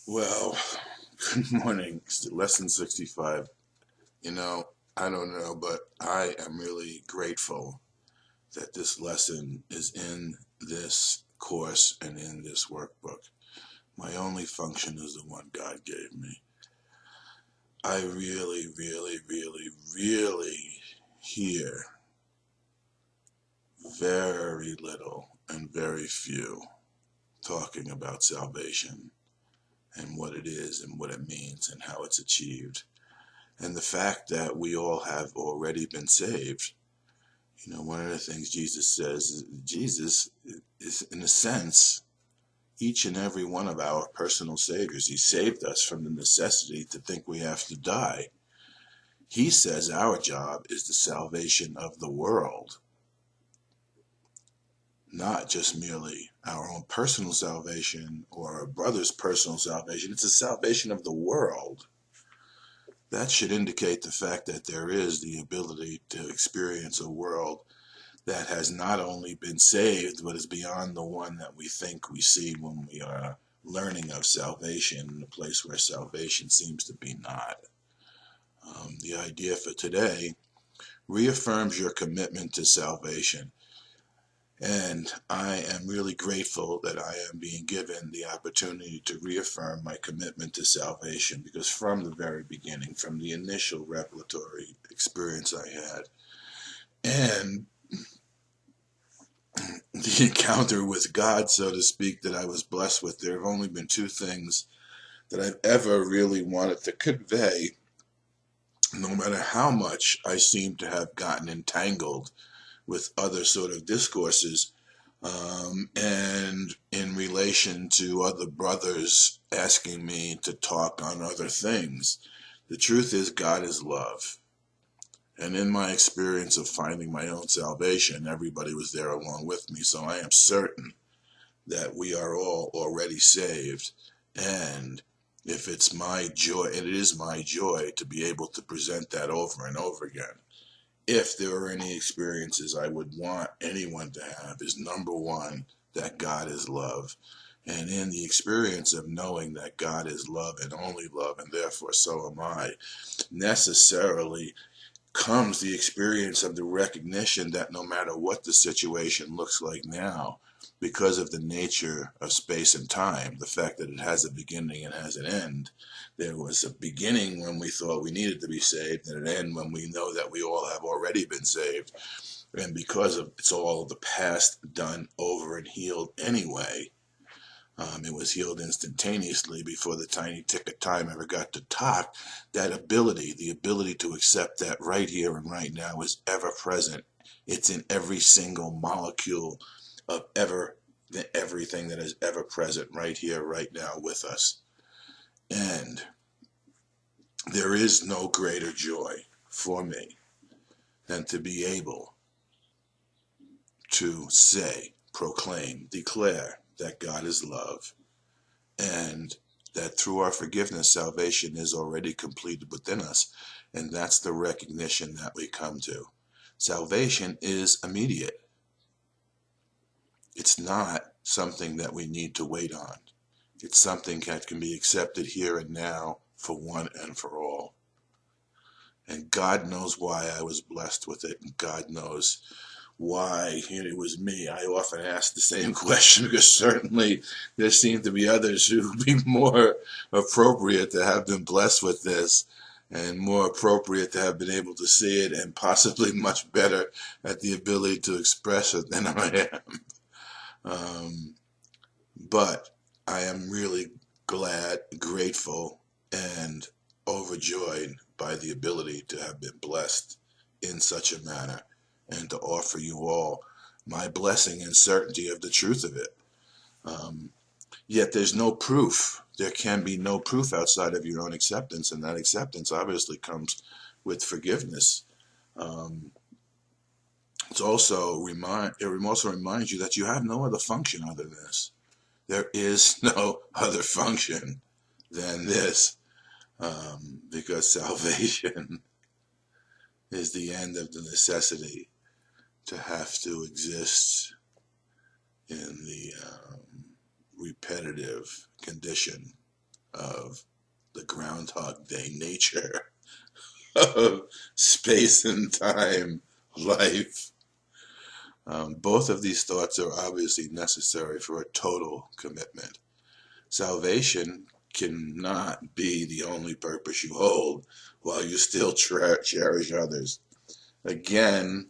Well, good morning. Lesson 65. I don't know, but I am really grateful that this lesson is in this course and in this workbook. My only function is the one God gave me. I really, really, really, really hear very little and very few talking about salvation and what it is and what it means and how it's achieved. And the fact that we all have already been saved. One of the things Jesus says, Jesus is, in a sense, each and every one of our personal saviors. He saved us from the necessity to think we have to die. He says our job is the salvation of the world, not just merely our own personal salvation or a brother's personal salvation. It's the salvation of the world. That should indicate the fact that there is the ability to experience a world that has not only been saved, but is beyond the one that we think we see when we are learning of salvation, in a place where salvation seems to be not. The idea for today reaffirms your commitment to salvation. And I am really grateful that I am being given the opportunity to reaffirm my commitment to salvation, because from the very beginning, from the initial revelatory experience I had, and the encounter with God, so to speak, that I was blessed with, there have only been two things that I've ever really wanted to convey, no matter how much I seem to have gotten entangled with other sort of discourses, and in relation to other brothers asking me to talk on other things. The truth is, God is love. And in my experience of finding my own salvation, everybody was there along with me. So I am certain that we are all already saved. And if it's my joy, and it is my joy to be able to present that over and over again. If there are any experiences I would want anyone to have, is number one, that God is love. And in the experience of knowing that God is love and only love, and therefore so am I, necessarily comes the experience of the recognition that no matter what the situation looks like now, because of the nature of space and time, the fact that it has a beginning and has an end, there was a beginning when we thought we needed to be saved, and an end when we know that we all have already been saved. And because of it's all of the past done over and healed anyway, it was healed instantaneously before the tiny tick of time ever got to talk. That ability, the ability to accept that right here and right now, is ever present. It's in every single molecule of everything that is ever present right here, right now with us. And there is no greater joy for me than to be able to say, proclaim, declare that God is love, and that through our forgiveness, salvation is already completed within us. And that's the recognition that we come to. Salvation is immediate. It's not something that we need to wait on. It's something that can be accepted here and now for one and for all. And God knows why I was blessed with it, and God knows why it was me. I often ask the same question, because certainly there seem to be others who would be more appropriate to have been blessed with this, and more appropriate to have been able to see it, and possibly much better at the ability to express it than I am. But I am really glad, grateful, and overjoyed by the ability to have been blessed in such a manner, and to offer you all my blessing and certainty of the truth of it. Yet there's no proof. There can be no proof outside of your own acceptance, and that acceptance obviously comes with forgiveness. It also reminds you that you have no other function other than this. There is no other function than this, because salvation is the end of the necessity to have to exist in the repetitive condition of the Groundhog Day nature of space and time life. Both of these thoughts are obviously necessary for a total commitment. Salvation cannot be the only purpose you hold while you still cherish others. Again,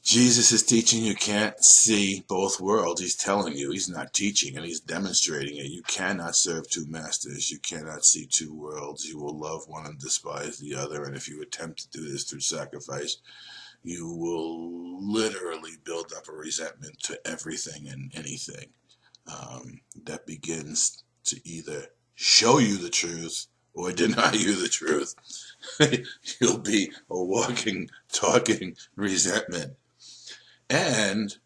Jesus is teaching you can't see both worlds. He's telling you, he's not teaching and he's demonstrating it. You cannot serve two masters. You cannot see two worlds. You will love one and despise the other. And if you attempt to do this through sacrifice, you will literally build up a resentment to everything and anything that begins to either show you the truth or deny you the truth. You'll be a walking, talking resentment. And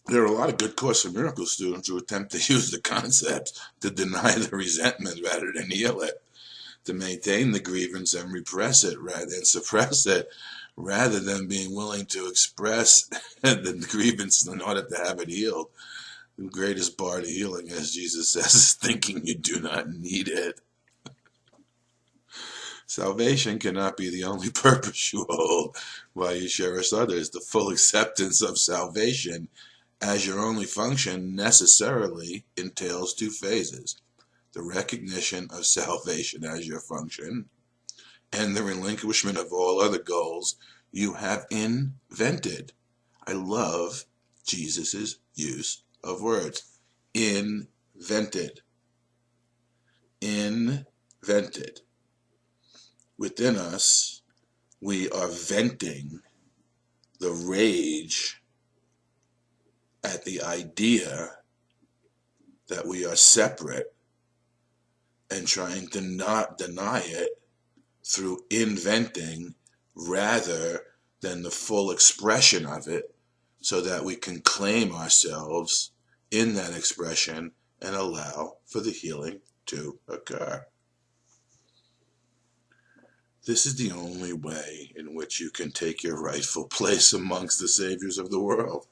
there are a lot of good Course in Miracles students who attempt to use the concept to deny the resentment rather than heal it, to maintain the grievance and repress it rather than suppress it, rather than being willing to express the grievance in order to have it healed. The greatest bar to healing, as Jesus says, is thinking you do not need it. Salvation cannot be the only purpose you hold while you cherish others. The full acceptance of salvation as your only function necessarily entails two phases: the recognition of salvation as your function and the relinquishment of all other goals you have invented. I love Jesus' use of words. Invented. Invented. Within us, we are venting the rage at the idea that we are separate and trying to not deny it through inventing rather than the full expression of it, so that we can claim ourselves in that expression and allow for the healing to occur. This is the only way in which you can take your rightful place amongst the saviors of the world.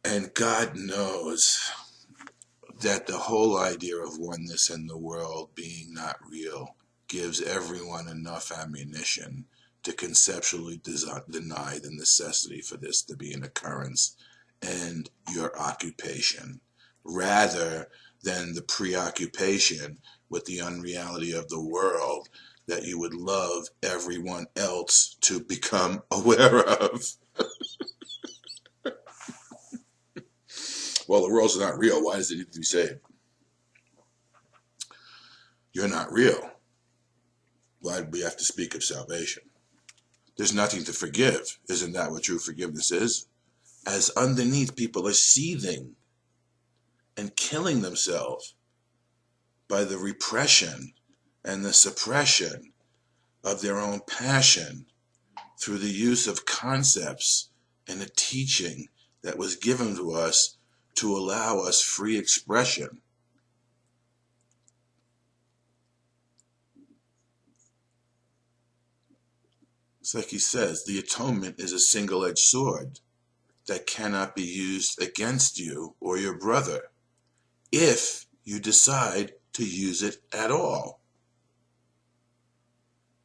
And God knows that the whole idea of oneness in the world being not real gives everyone enough ammunition to conceptually deny the necessity for this to be an occurrence and your occupation, rather than the preoccupation with the unreality of the world that you would love everyone else to become aware of. Well, the world's not real. Why does it need to be saved? You're not real. Why do we have to speak of salvation? There's nothing to forgive. Isn't that what true forgiveness is? As underneath, people are seething and killing themselves by the repression and the suppression of their own passion through the use of concepts and a teaching that was given to us to allow us free expression. It's like he says, the atonement is a single-edged sword that cannot be used against you or your brother if you decide to use it at all.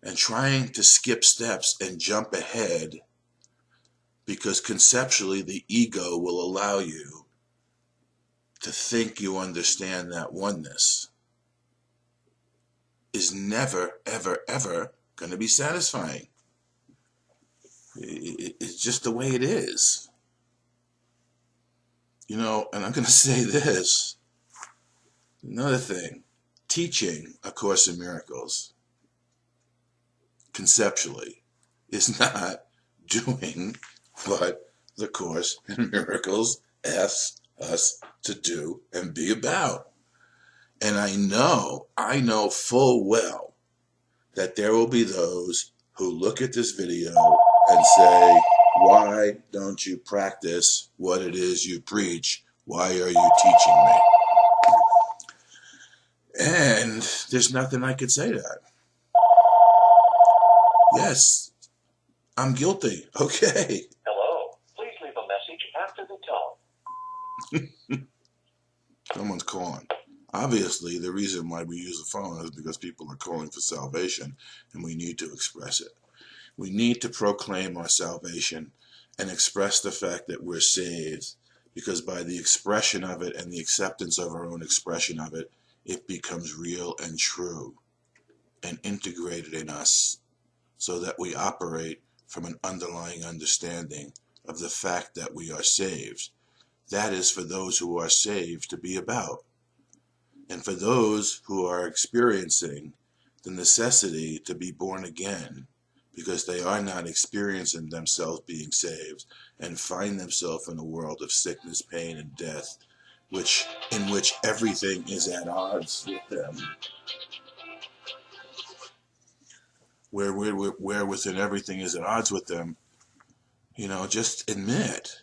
And trying to skip steps and jump ahead because conceptually the ego will allow you to think you understand that oneness is never, ever, ever going to be satisfying. It's just the way it is. You know, and I'm going to say this. Another thing, teaching A Course in Miracles conceptually is not doing what the Course in Miracles asks us to do and be about. And I know full well that there will be those who look at this video and say, why don't you practice what it is you preach? Why are you teaching me? And there's nothing I could say to that. Yes, I'm guilty. Okay. Hello. Please leave a message after the tone. Someone's calling. Obviously, the reason why we use a phone is because people are calling for salvation, and we need to express it. We need to proclaim our salvation and express the fact that we're saved, because by the expression of it and the acceptance of our own expression of it, it becomes real and true and integrated in us, so that we operate from an underlying understanding of the fact that we are saved. That is for those who are saved to be about. And for those who are experiencing the necessity to be born again, because they are not experiencing themselves being saved and find themselves in a world of sickness, pain, and death, in which everything is at odds with them. Where within everything is at odds with them, just admit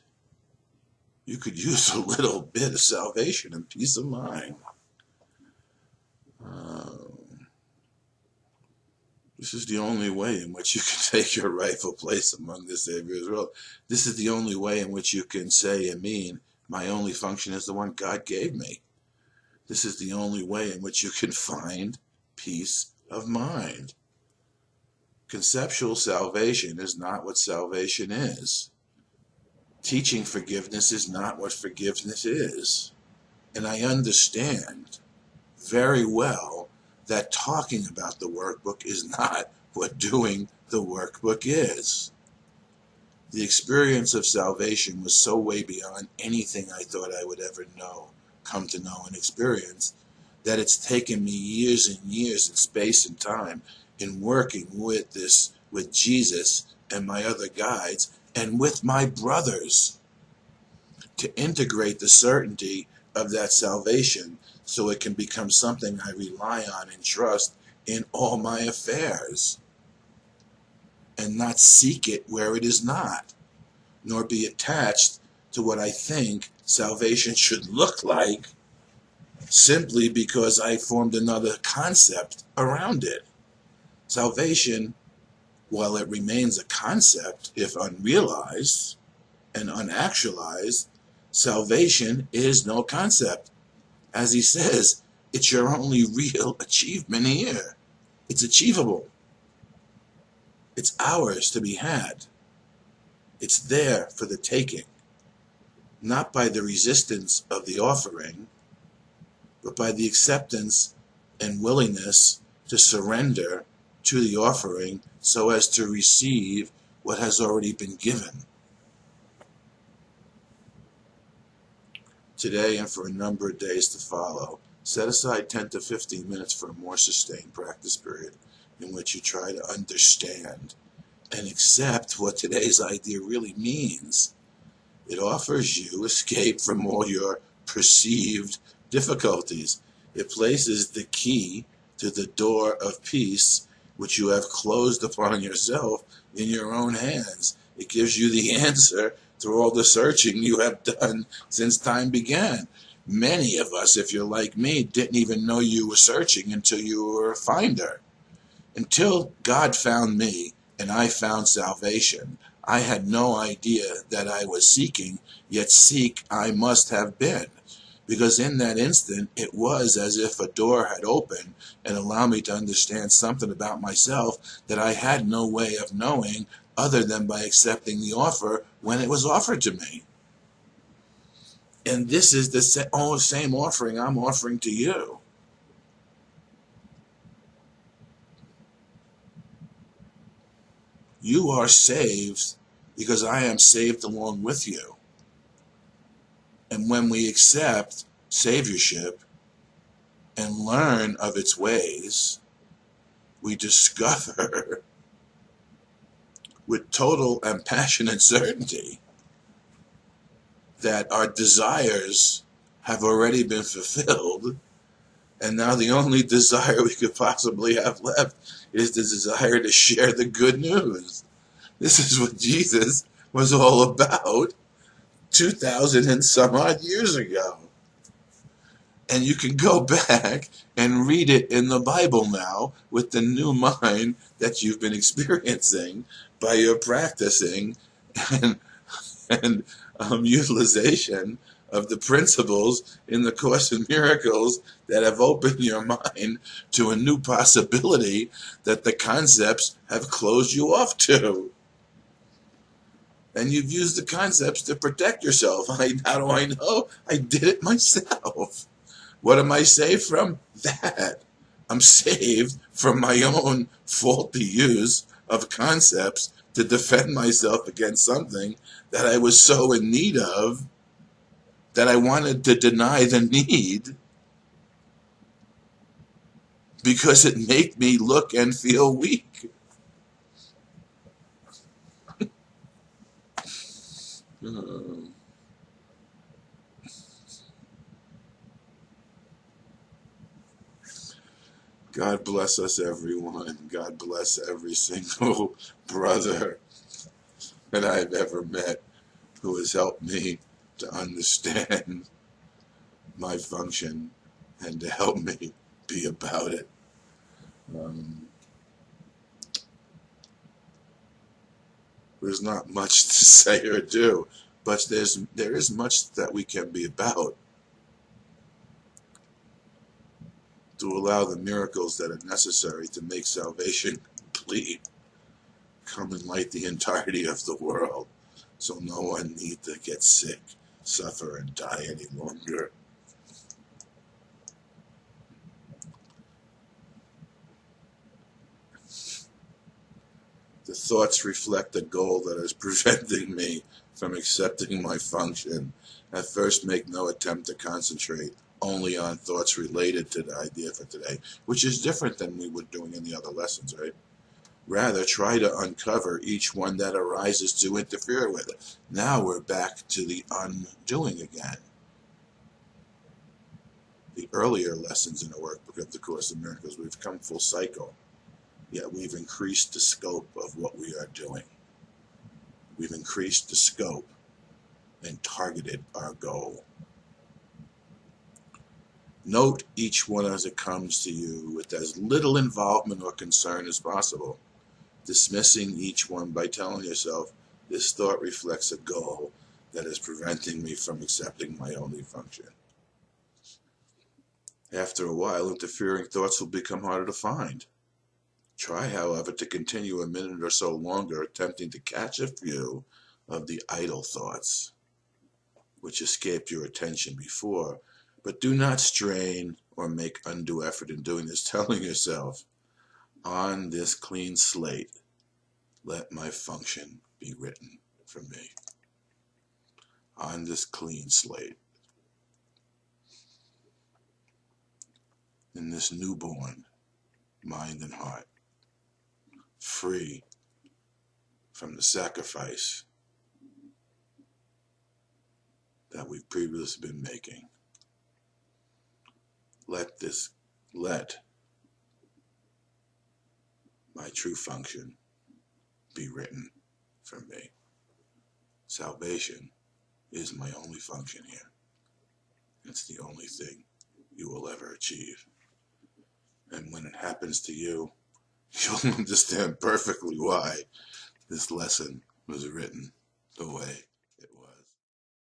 you could use a little bit of salvation and peace of mind. This is the only way in which you can take your rightful place among the Savior's world. This is the only way in which you can say and mean, my only function is the one God gave me. This is the only way in which you can find peace of mind. Conceptual salvation is not what salvation is. Teaching forgiveness is not what forgiveness is. And I understand very well that talking about the workbook is not what doing the workbook is. The experience of salvation was so way beyond anything I thought I would ever come to know and experience, that it's taken me years and years in space and time in working with Jesus and my other guides and with my brothers to integrate the certainty of that salvation, so it can become something I rely on and trust in all my affairs, and not seek it where it is not, nor be attached to what I think salvation should look like, simply because I formed another concept around it. Salvation, while it remains a concept, if unrealized and unactualized, salvation is no concept. As he says, it's your only real achievement here. It's achievable. It's ours to be had. It's there for the taking, not by the resistance of the offering, but by the acceptance and willingness to surrender to the offering so as to receive what has already been given. Today and for a number of days to follow, set aside 10 to 15 minutes for a more sustained practice period in which you try to understand and accept what today's idea really means. It offers you escape from all your perceived difficulties. It places the key to the door of peace, which you have closed upon yourself, in your own hands. It gives you the answer through all the searching you have done since time began. Many of us, if you're like me, didn't even know you were searching until you were a finder. Until God found me and I found salvation, I had no idea that I was seeking, yet seek I must have been. Because in that instant, it was as if a door had opened and allowed me to understand something about myself that I had no way of knowing other than by accepting the offer when it was offered to me. And this is the same offering I'm offering to you. You are saved because I am saved along with you. And when we accept saviorship and learn of its ways, we discover with total and passionate certainty that our desires have already been fulfilled, and now the only desire we could possibly have left is the desire to share the good news. This is what Jesus was all about 2,000 and some odd years ago. And you can go back and read it in the Bible now with the new mind that you've been experiencing by your practicing and utilization of the principles in the Course in Miracles that have opened your mind to a new possibility that the concepts have closed you off to. And you've used the concepts to protect yourself. How do I know? I did it myself. What am I saved from? That. I'm saved from my own faulty use of concepts to defend myself against something that I was so in need of that I wanted to deny the need because it made me look and feel weak. God bless us, everyone. God bless every single brother that I've ever met who has helped me to understand my function and to help me be about it. There's not much to say or do, but there is much that we can be about to allow the miracles that are necessary to make salvation complete come and light the entirety of the world, so no one need to get sick, suffer, and die any longer. The thoughts reflect a goal that is preventing me from accepting my function. At first, make no attempt to concentrate only on thoughts related to the idea for today, which is different than we were doing in the other lessons, right? Rather, try to uncover each one that arises to interfere with it. Now we're back to the undoing again. The earlier lessons in the workbook of the Course in Miracles, we've come full cycle. Yet we've increased the scope of what we are doing. We've increased the scope and targeted our goal. Note each one as it comes to you with as little involvement or concern as possible, dismissing each one by telling yourself, this thought reflects a goal that is preventing me from accepting my only function. After a while, interfering thoughts will become harder to find. Try, however, to continue a minute or so longer, attempting to catch a few of the idle thoughts which escaped your attention before, but do not strain or make undue effort in doing this, telling yourself, on this clean slate, let my function be written for me. On this clean slate, in this newborn mind and heart, free from the sacrifice that we've previously been making. Let my true function be written for me. Salvation is my only function here. It's the only thing you will ever achieve. And when it happens to you, you'll understand perfectly why this lesson was written the way